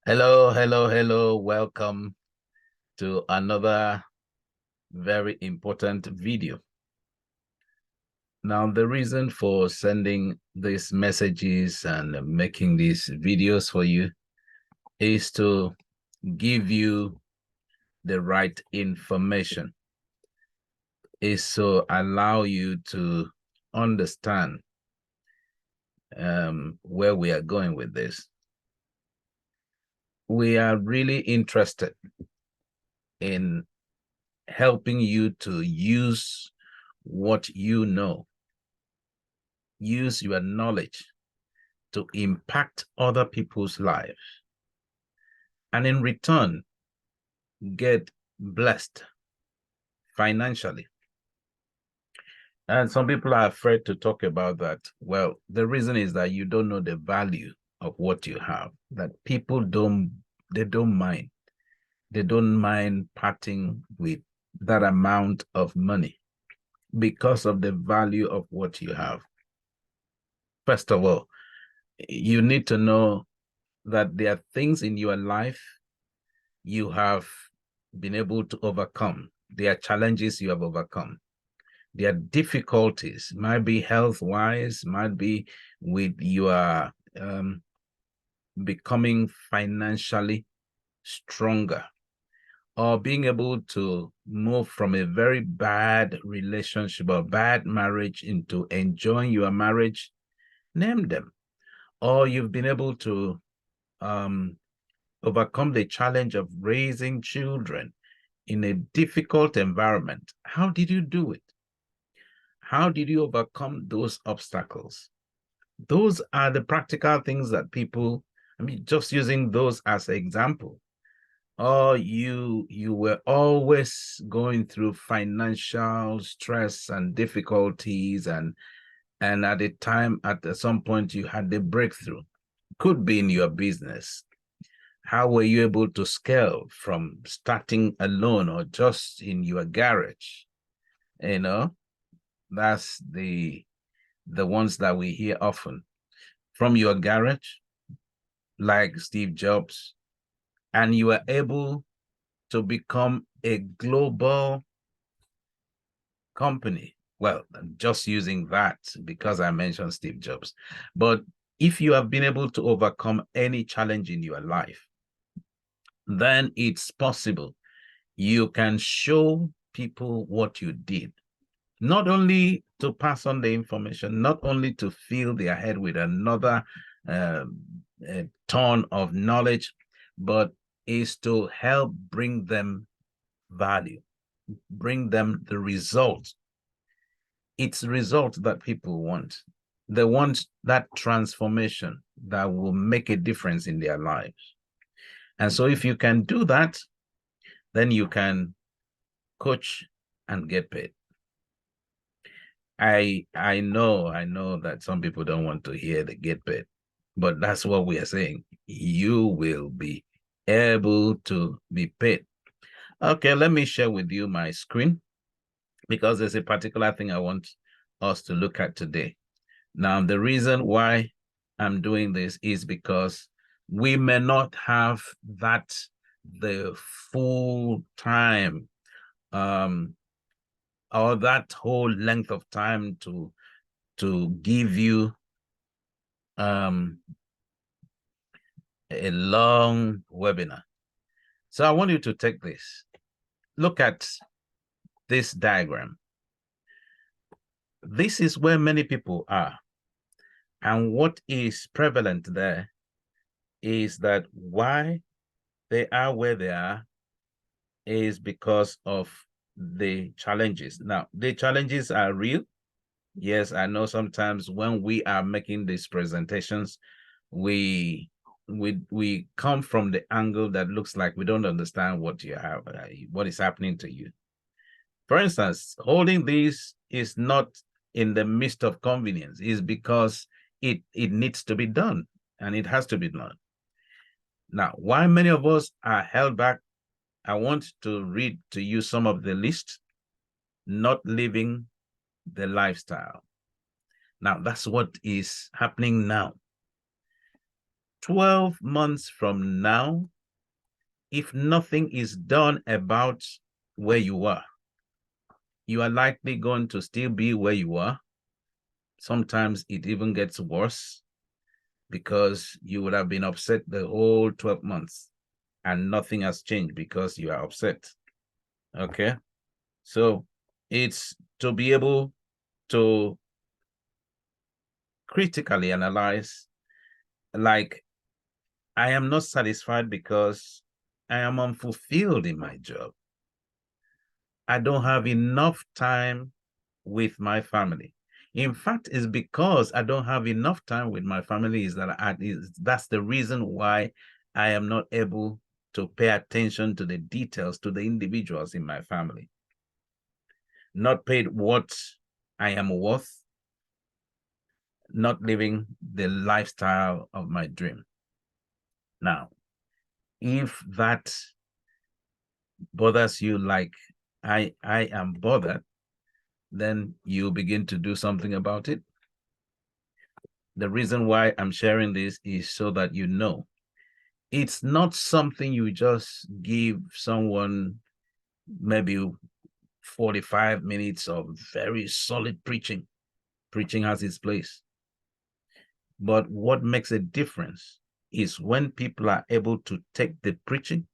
Hello, hello, hello. Welcome to another very important video. Now, the reason for sending these messages and making these videos for you is to give you the right information, is to allow you to understand where we are going with this. We are really interested in helping you to use what you know, use your knowledge to impact other people's lives, and in return, get blessed financially. And some people are afraid to talk about that. Well, the reason is that you don't know the value of what you have, that people they don't mind. They don't mind parting with that amount of money because of the value of what you have. First of all, you need to know that there are things in your life you have been able to overcome. There are challenges you have overcome. There are difficulties, might be health-wise, might be with your becoming financially stronger, or being able to move from a very bad relationship or bad marriage into enjoying your marriage. Name them. Or you've been able to overcome the challenge of raising children in a difficult environment. How did you do it? How did you overcome those obstacles? Those are the practical things that people, just using those as an example. Or you were always going through financial stress and difficulties, and at a time, at some point, you had the breakthrough. Could be in your business. How were you able to scale from starting alone or just in your garage? You know, that's the ones that we hear often. From your garage, like Steve Jobs, and you are able to become a global company. Well, I'm just using that because I mentioned Steve Jobs. But if you have been able to overcome any challenge in your life, then it's possible you can show people what you did, not only to pass on the information, not only to fill their head with another uh, ton of knowledge, but is to help bring them value, bring them the result. It's result that people want. They want that transformation that will make a difference in their lives. And so if you can do that, then you can coach and get paid. I know that some people don't want to hear the get paid, but that's what we are saying. You will be able to be paid. Okay, let me share with you my screen because there's a particular thing I want us to look at today. Now, the reason why I'm doing this is because we may not have the full time or that whole length of time to give you a long webinar. So I want you to take this. Look at this diagram. This is where many people are. And what is prevalent there is that why they are where they are is because of the challenges. Now, the challenges are real. Yes, I know sometimes when we are making these presentations, we we come from the angle that looks like we don't understand what you have, what is happening to you. For instance, holding these is not in the midst of convenience, is because it needs to be done and it has to be done. Now, why many of us are held back, I want to read to you some of the list. Not living the lifestyle. Now, that's what is happening now. 12 months from now, if nothing is done about where you are likely going to still be where you are. Sometimes it even gets worse because you would have been upset the whole 12 months and nothing has changed because you are upset. Okay. So it's to be able to critically analyze, like, I am not satisfied because I am unfulfilled in my job. I don't have enough time with my family. In fact, it's because I don't have enough time with my family that's the reason why I am not able to pay attention to the details, to the individuals in my family. Not paid what I am worth, not living the lifestyle of my dream. Now, if that bothers you like I am bothered, then you begin to do something about it. The reason why I'm sharing this is so that you know it's not something you just give someone maybe 45 minutes of very solid preaching. Preaching has its place. But what makes a difference is when people are able to take the preaching,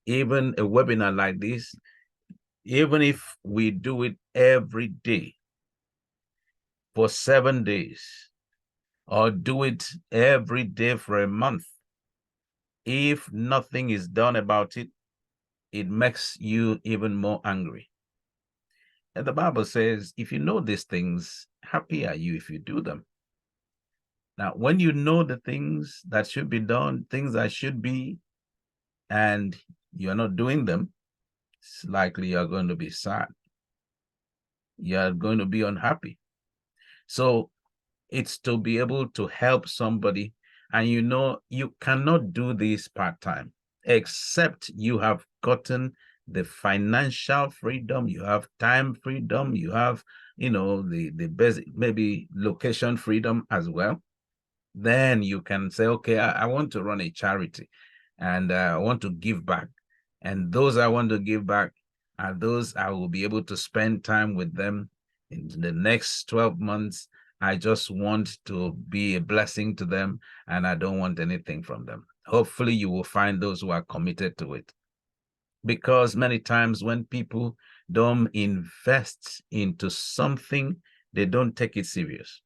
even a webinar like this, even if we do it every day for 7 days, or do it every day for a month, if nothing is done about it, it makes you even more angry. And the Bible says, if you know these things, happy are you if you do them. Now, when you know the things that should be done, things that should be, and you're not doing them, it's likely you're going to be sad. You're going to be unhappy. So it's to be able to help somebody. And you know, you cannot do this part-time except you have gotten the financial freedom, you have time freedom, you have, the basic, maybe location freedom as well. Then you can say, okay, I want to run a charity and I want to give back. And those I want to give back are those I will be able to spend time with them in the next 12 months. I just want to be a blessing to them and I don't want anything from them. Hopefully you will find those who are committed to it. Because many times when people don't invest into something, they don't take it serious.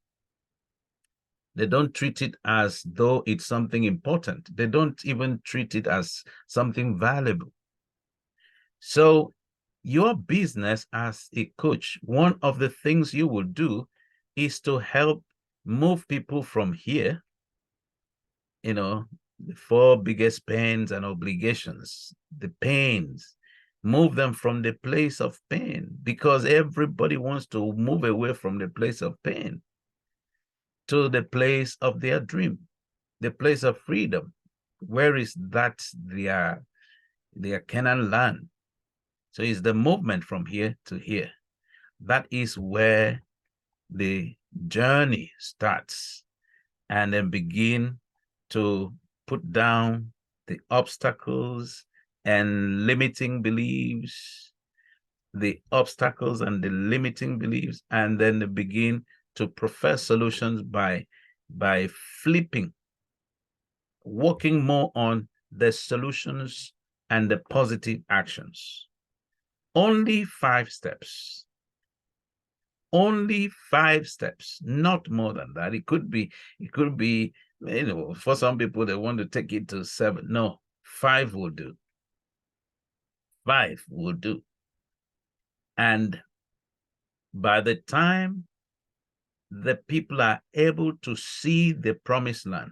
They don't treat it as though it's something important. They don't even treat it as something valuable. So your business as a coach, one of the things you will do is to help move people from here, the 4 biggest pains and obligations, the pains, move them from the place of pain, because everybody wants to move away from the place of pain to the place of their dream, the place of freedom. Where is that? Their Canaan land. So it's the movement from here to here. That is where the journey starts, and then begin to put down the obstacles and limiting beliefs, the obstacles and the limiting beliefs, and then they begin to profess solutions by flipping, working more on the solutions and the positive actions. Only 5 steps. Only 5 steps, not more than that. It could be, for some people, they want to take it to 7. No, 5 will do. 5 will do. And by the time the people are able to see the promised land,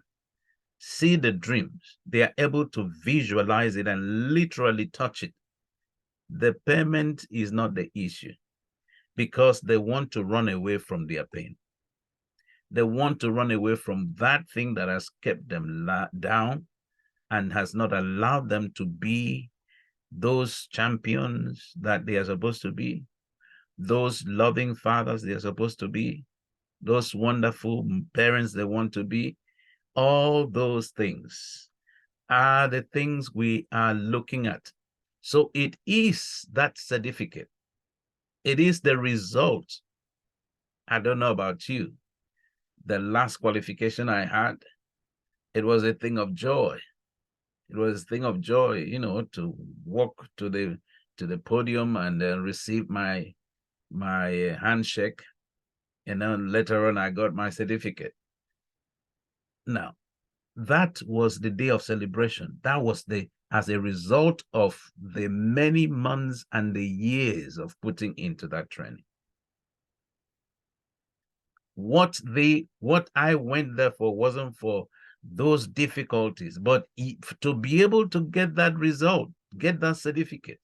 see the dreams, they are able to visualize it and literally touch it. The payment is not the issue, because they want to run away from their pain. They want to run away from that thing that has kept them down and has not allowed them to be those champions that they are supposed to be, those loving fathers they are supposed to be, those wonderful parents they want to be, All those things are the things we are looking at. So it is that certificate. It is the result. I don't know about you. The last qualification I had, it was a thing of joy. It was a thing of joy, you know, to walk to the podium and then receive my handshake. And then later on, I got my certificate. Now, that was the day of celebration. That was as a result of the many months and the years of putting into that training. What I went there for wasn't for those difficulties, but to be able to get that result, get that certificate,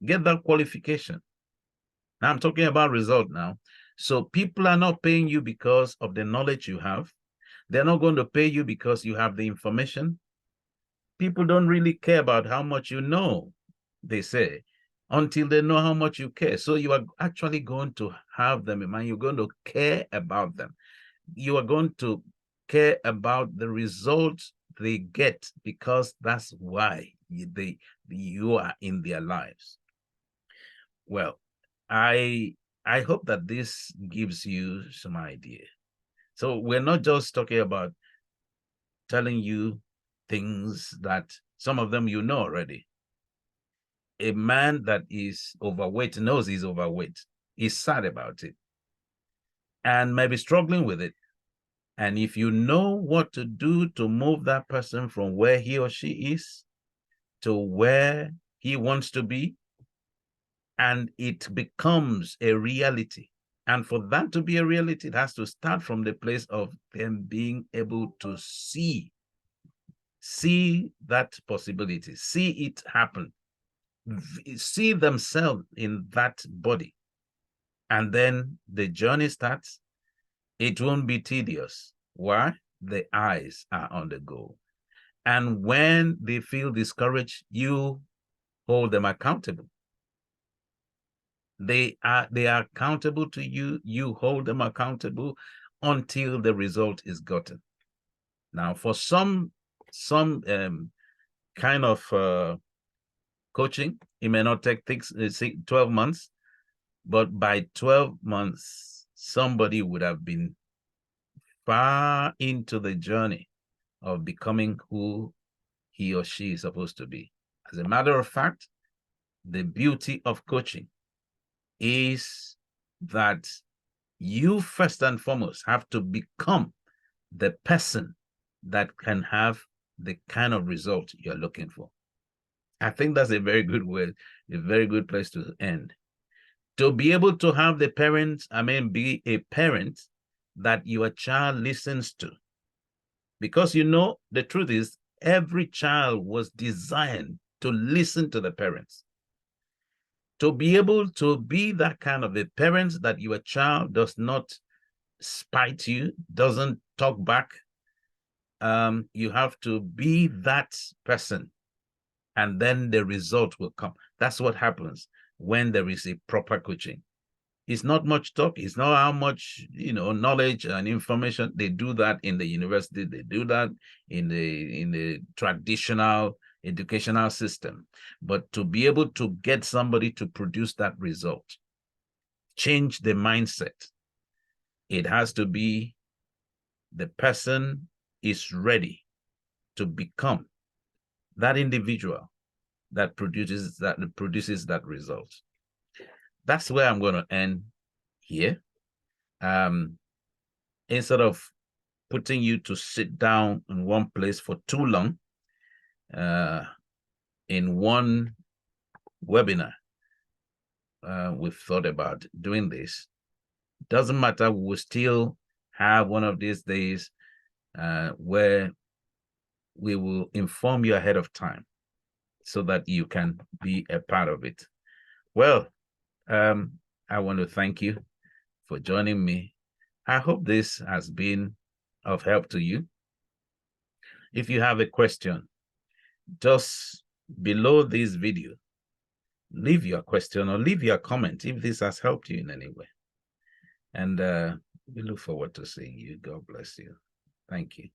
get that qualification. Now I'm talking about result now. So people are not paying you because of the knowledge you have. They're not going to pay you because you have the information. People don't really care about how much you know, they say, until they know how much you care. So you are actually going to have them in mind. You're going to care about them. You are going to care about the results they get, because that's why you are in their lives. Well, I hope that this gives you some idea. So we're not just talking about telling you things that some of them you know already. A man that is overweight knows he's overweight. He's sad about it and maybe struggling with it. And if you know what to do to move that person from where he or she is to where he wants to be, and it becomes a reality. And for that to be a reality, it has to start from the place of them being able to see that possibility, see it happen, see themselves in that body. And then the journey starts. It won't be tedious. Why? The eyes are on the goal. And when they feel discouraged, you hold them accountable. They are accountable to you. You hold them accountable until the result is gotten. Now, for some kind of coaching, it may not take 12 months, but by 12 months, somebody would have been far into the journey of becoming who he or she is supposed to be. As a matter of fact, the beauty of coaching is that you first and foremost have to become the person that can have the kind of result you're looking for. I think that's a very good way, a very good place to end. To be able to have the parents, be a parent that your child listens to. Because you know, the truth is, every child was designed to listen to the parents. To be able to be that kind of a parent that your child does not spite you, doesn't talk back, you have to be that person, and then the result will come. That's what happens when there is a proper coaching. It's not much talk. It's not how much, knowledge and information. They do that in the university. They do that in the traditional educational system. But to be able to get somebody to produce that result, change the mindset, it has to be the person is ready to become that individual that produces that result. That's where I'm going to end here. Instead of putting you to sit down in one place for too long, in one webinar, we've thought about doing this. Doesn't matter, we will still have one of these days where we will inform you ahead of time so that you can be a part of it. Well, I want to thank you for joining me. I hope this has been of help to you. If you have a question, just below this video, leave your question or leave your comment if this has helped you in any way. And we look forward to seeing you. God bless you. Thank you.